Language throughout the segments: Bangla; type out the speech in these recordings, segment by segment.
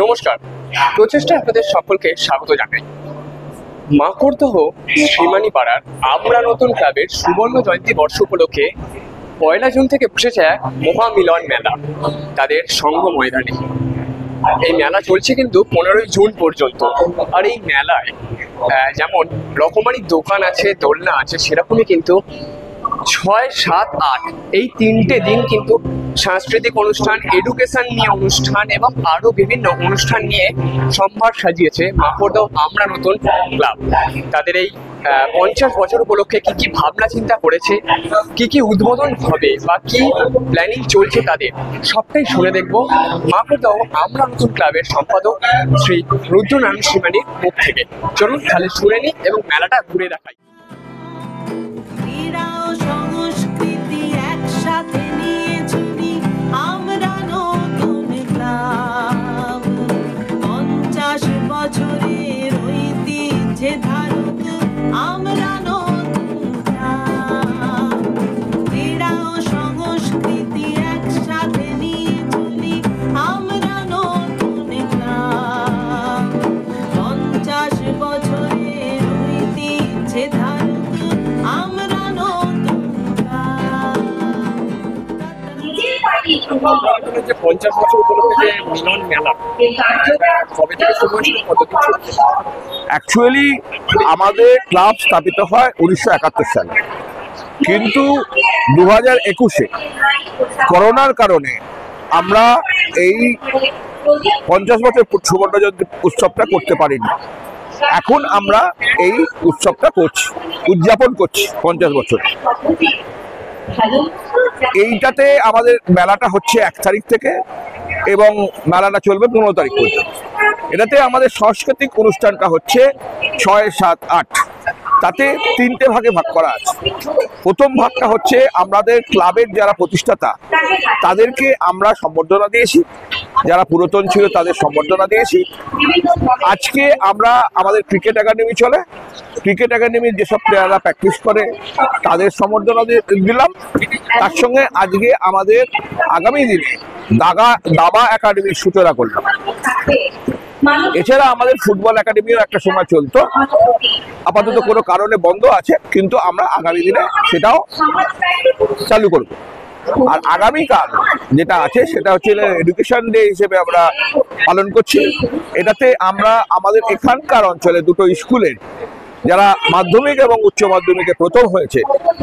নমস্কার, প্রচেষ্টায় আপনাদের সকলকে স্বাগত জানাই। মাকড়দহ শ্রীমানী পাড়ার আমরা নতুন ক্লাবের সুবর্ণ জয়ন্তী বর্ষ উপলক্ষে 1 জুন থেকে বসেছে এক মহামিলন মেলা তাদের সংঘ ময়দানে। এই মেলা চলছে কিন্তু 15 জুন পর্যন্ত। আর এই মেলায় যেমন রকমারি দোকান আছে, দোলনা আছে, সেরকমই কিন্তু 6, 7, 8 এই 3টে দিন কিন্তু সাংস্কৃতিক অনুষ্ঠান, এডুকেশন নিয়ে অনুষ্ঠান এবং আরো বিভিন্ন অনুষ্ঠান নিয়ে সম্ভার সাজিয়েছে মাকড়দহ আমরা নতুন ক্লাব। তাদের এই 50 বছর উপলক্ষে কি কি ভাবনা চিন্তা করেছে, কি কি উদ্বোধন হবে বা কি প্ল্যানিং চলছে তাদের সবটাই শুনে দেখবো মাকড়দহ আমরা নতুন ক্লাবের সম্পাদক শ্রী রুদ্রনারায়ণ শ্রীমানীর মুখ থেকে। চলুন তাহলে শুনে নিই এবং মেলাটা ঘুরে দেখাই। সংস্কৃতি একসাথে নিয়ে চলি আমরা নতুন ক্লাব। 50 বছরের ঐতিহ্যে ধারক আমরা নতুন ক্লাব। ক্রীড়া ও সংস্কৃতি একসাথে নিয়ে চলি আমরা নতুন ক্লাব। 50 বছরের ঐতিহ্যে ধারক আমরা যে 50 বছর উপলক্ষে যে মিলন মেলা কবে থেকে শুরু হয়েছিল, কতদিন চলছে? অ্যাকচুয়ালি আমাদের ক্লাব স্থাপিত হয় 1971 সালে, কিন্তু 2021-এ করোনার কারণে আমরা এই 50 বছর সুবর্ণ জয়ন্তী উৎসবটা করতে পারিনি। এখন আমরা এই উৎসবটা করছি, উদযাপন করছি 50 বছর। এইটাতে আমাদের মেলাটা হচ্ছে 1 তারিখ থেকে এবং মেলাটা চলবে 15 তারিখ পর্যন্ত। এটাতে আমাদের সাংস্কৃতিক অনুষ্ঠানটা হচ্ছে 6, 7, 8, তাতে 3টে ভাগে ভাগ করা আছে। প্রথম ভাগটা হচ্ছে আমাদের ক্লাবের যারা প্রতিষ্ঠাতা তাদেরকে আমরা সম্বর্ধনা দিয়েছি, যারা পুরাতন ছিল তাদের সম্বর্ধনা দিয়েছি। আজকে আমরা আমাদের ক্রিকেট একাডেমি চলে, ক্রিকেট একাডেমির যেসব প্লেয়াররা প্র্যাকটিস করে তাদের সম্বর্ধনা দিলাম। তার সঙ্গে আজকে আমাদের আগামী দিনে দাবা একাডেমির সূচনা করলাম। এছাড়া আমাদের ফুটবল একাডেমিও একটা সময় চলতো, আপাতত কোনো কারণে বন্ধ আছে, কিন্তু আমরা আগামী দিনে সেটাও চালু করব। আর আগামীকাল যেটা আছে সেটা হচ্ছে এডুকেশন ডে হিসেবে আমরা পালন করছি। এটাতে আমরা আমাদের এখানকার অঞ্চলে 2টো স্কুলের যারা মাধ্যমিক এবং উচ্চ মাধ্যমিকে প্রথম হয়েছে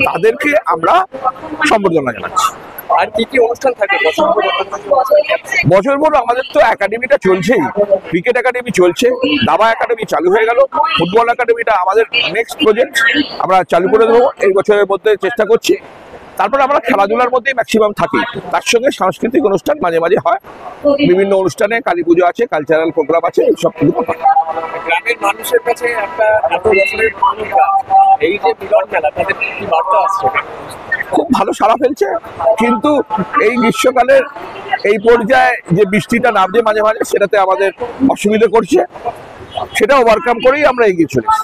তাদেরকে আমরা সম্বর্ধনা জানাচ্ছি। আর কি কি অনুষ্ঠান থাকে বছর ভর? আমাদের তো একাডেমিটা চলছেই, ক্রিকেট একাডেমি চলছে, দাবা একাডেমি চালু হয়ে গেল, ফুটবল একাডেমিটা আমাদের নেক্সট প্রজেক্ট, আমরা চালু করে দেবো এই বছরের মধ্যে, চেষ্টা করছি। তারপরে আমরা খেলাধুলার মধ্যেই ম্যাক্সিমাম থাকি, তার সঙ্গে সাংস্কৃতিক অনুষ্ঠান মাঝে মাঝে হয়, বিভিন্ন অনুষ্ঠানে কালী পুজো আছে, কালচারাল প্রোগ্রাম আছে, এইসব গ্রামের মানুষের কাছে একটা এত বছরের এই যে মিলন মেলা তাদের কি বার্তা আসছে? খুব ভালো সাড়া ফেলছে, কিন্তু এই গ্রীষ্মকালের এই পর্যায়ে যে বৃষ্টিটা নামছে মাঝে মাঝে সেটাতে আমাদের অসুবিধা করছে, সেটা ওভারকাম করেই আমরা এগিয়ে চলেছি।